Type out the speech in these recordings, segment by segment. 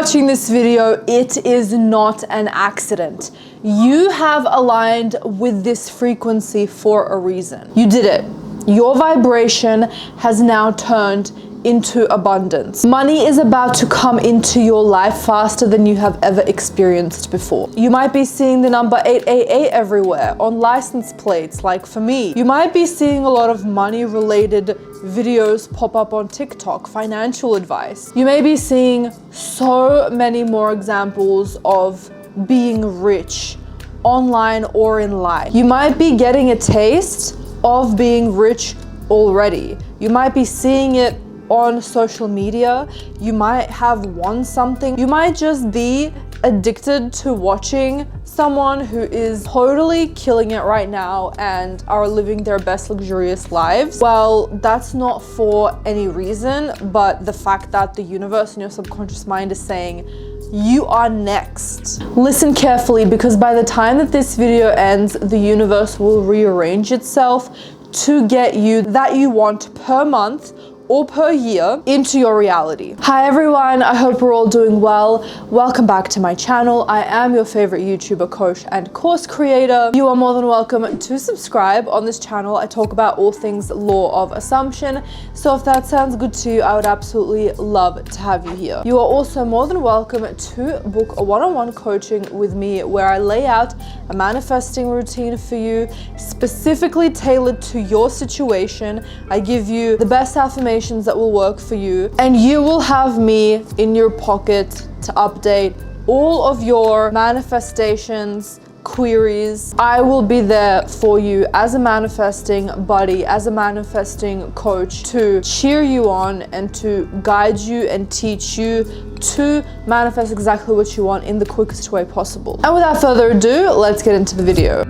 watching this video, it is not an accident. You have aligned with this frequency for a reason. You did it. Your vibration has now turned into abundance. Money is about to come into your life faster than you have ever experienced before. You might be seeing the number 888 everywhere on license plates, like for me. You might be seeing a lot of money related videos pop up on TikTok, financial advice. You may be seeing so many more examples of being rich online or in life. You might be getting a taste of being rich already. You might be seeing it on social media. You might have won something. You might just be addicted to watching someone who is totally killing it right now and are living their best luxurious lives. Well, that's not for any reason, but the fact that the universe and your subconscious mind is saying, you are next. Listen carefully, because by the time that this video ends, the universe will rearrange itself to get you that you want per month or per year into your reality. Hi everyone, I hope we're all doing well. Welcome back to my channel. I am your favorite YouTuber, coach, and course creator. You are more than welcome to subscribe. On this channel, I talk about all things law of assumption. So if that sounds good to you, I would absolutely love to have you here. You are also more than welcome to book a one-on-one coaching with me where I lay out a manifesting routine for you, specifically tailored to your situation. I give you the best affirmations that will work for you, and you will have me in your pocket to update all of your manifestations, queries. I will be there for you as a manifesting buddy, as a manifesting coach, to cheer you on and to guide you and teach you to manifest exactly what you want in the quickest way possible. And without further ado, let's get into the video.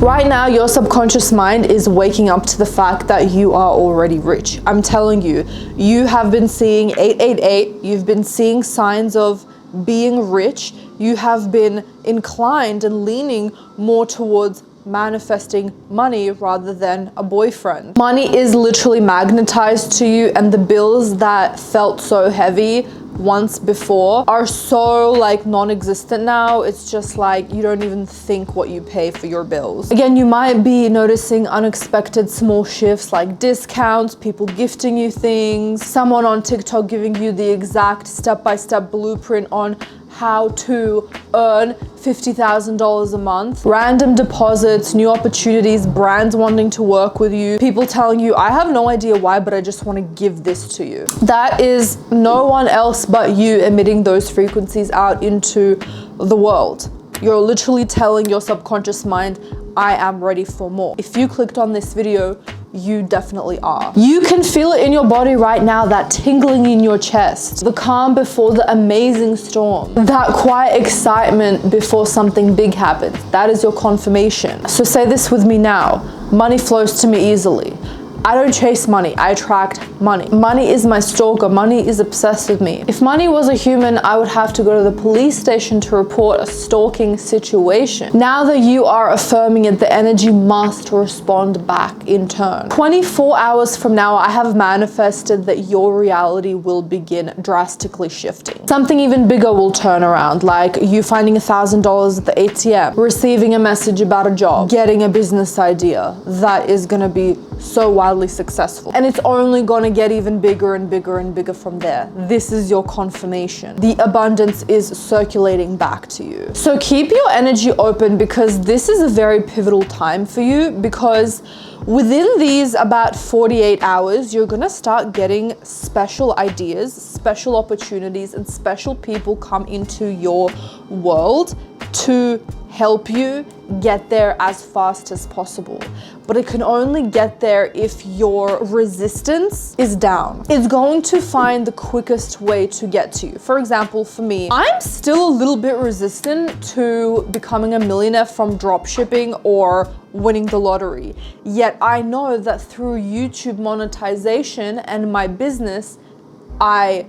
Right now, your subconscious mind is waking up to the fact that you are already rich. I'm telling you, you have been seeing 888, you've been seeing signs of being rich, you have been inclined and leaning more towards manifesting money rather than a boyfriend. Money is literally magnetized to you, and the bills that felt so heavy once before are so like non-existent now. It's just like you don't even think what you pay for your bills. Again, you might be noticing unexpected small shifts like discounts, people gifting you things, someone on TikTok giving you the exact step-by-step blueprint on how to earn $50,000 a month, random deposits, new opportunities, brands wanting to work with you, people telling you, I have no idea why, but I just want to give this to you. That is no one else but you emitting those frequencies out into the world. You're literally telling your subconscious mind, I am ready for more. If you clicked on this video, you definitely are. You can feel it in your body right now, that tingling in your chest, the calm before the amazing storm, that quiet excitement before something big happens. That is your confirmation. So say this with me now. Money flows to me easily. I don't chase money, I attract money. Money is my stalker, money is obsessed with me. If money was a human, I would have to go to the police station to report a stalking situation. Now that you are affirming it, the energy must respond back in turn. 24 hours from now, I have manifested that your reality will begin drastically shifting. Something even bigger will turn around, like you finding $1,000 at the ATM, receiving a message about a job, getting a business idea that is gonna be so wildly successful. And it's only gonna get even bigger and bigger and bigger from there. This is your confirmation. The abundance is circulating back to you. So keep your energy open, because this is a very pivotal time for you, because within these about 48 hours, you're gonna start getting special ideas, special opportunities, and special people come into your world to help you get there as fast as possible. But it can only get there if your resistance is down. It's going to find the quickest way to get to you. For example, for me, I'm still a little bit resistant to becoming a millionaire from dropshipping or winning the lottery. Yet I know that through YouTube monetization and my business, I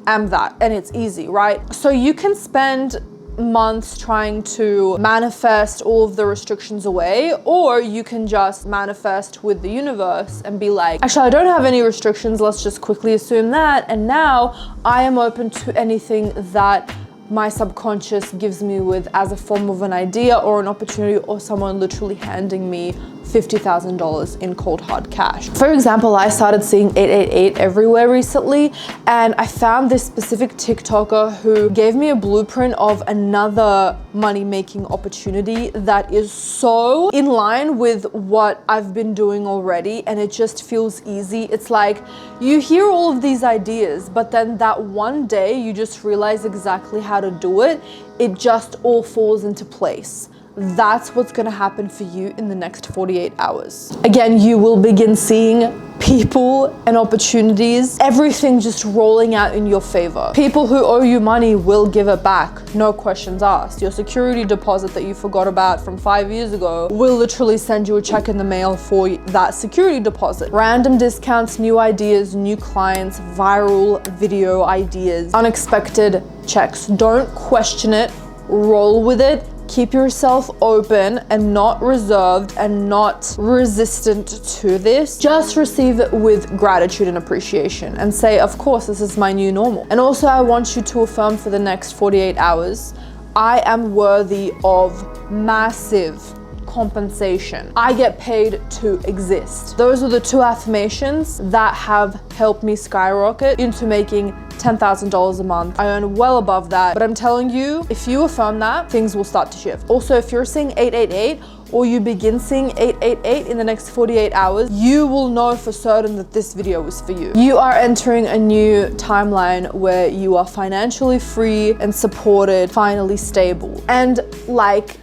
am that, and it's easy, right? So you can spend months trying to manifest all of the restrictions away, or you can just manifest with the universe and be like, actually, I don't have any restrictions. Let's just quickly assume that. And now I am open to anything that my subconscious gives me with as a form of an idea or an opportunity, or someone literally handing me $50,000 in cold hard cash. For example, I started seeing 888 everywhere recently, and I found this specific TikToker who gave me a blueprint of another money-making opportunity that is so in line with what I've been doing already, and it just feels easy. It's like you hear all of these ideas, but then that one day you just realize exactly how to do it. It just all falls into place. That's what's gonna happen for you in the next 48 hours. Again, you will begin seeing people and opportunities, everything just rolling out in your favor. People who owe you money will give it back, no questions asked. Your security deposit that you forgot about from 5 years ago will literally send you a check in the mail for that security deposit. Random discounts, new ideas, new clients, viral video ideas, unexpected checks. Don't question it, roll with it. Keep yourself open and not reserved and not resistant to this. Just receive it with gratitude and appreciation and say, of course, this is my new normal. And also, I want you to affirm for the next 48 hours, I am worthy of massive compensation. I get paid to exist. Those are the two affirmations that have helped me skyrocket into making $10,000 a month. I earn well above that, but I'm telling you, if you affirm that, things will start to shift. Also, if you're seeing 888 or you begin seeing 888 in the next 48 hours, you will know for certain that this video is for you. You are entering a new timeline where you are financially free and supported, finally stable, and like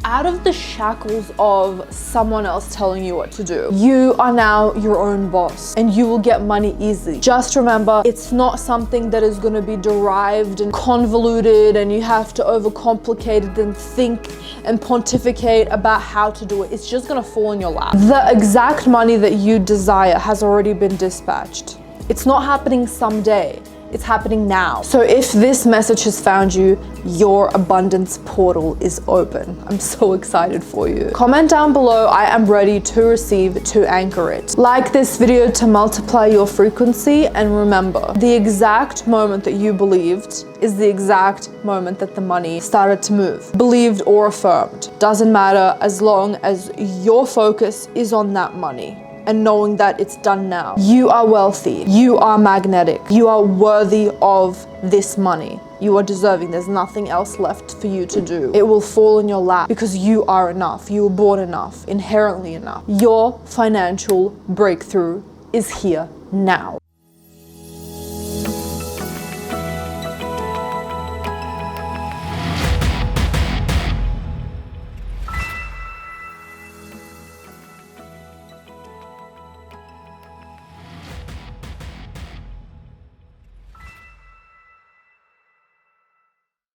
out of the shackles of someone else telling you what to do. You are now your own boss and you will get money easily. Just remember, it's not something that is going to be derived and convoluted and you have to overcomplicate it and think and pontificate about how to do it. It's just going to fall in your lap. The exact money that you desire has already been dispatched. It's not happening someday. It's happening now. So if this message has found you, your abundance portal is open. I'm so excited for you. Comment down below, I am ready to receive, to anchor it. Like this video to multiply your frequency, and remember, the exact moment that you believed is the exact moment that the money started to move. Believed or affirmed, doesn't matter as long as your focus is on that money. And knowing that it's done now. You are wealthy, you are magnetic, you are worthy of this money. You are deserving, there's nothing else left for you to do. It will fall in your lap because you are enough, you were born enough, inherently enough. Your financial breakthrough is here now.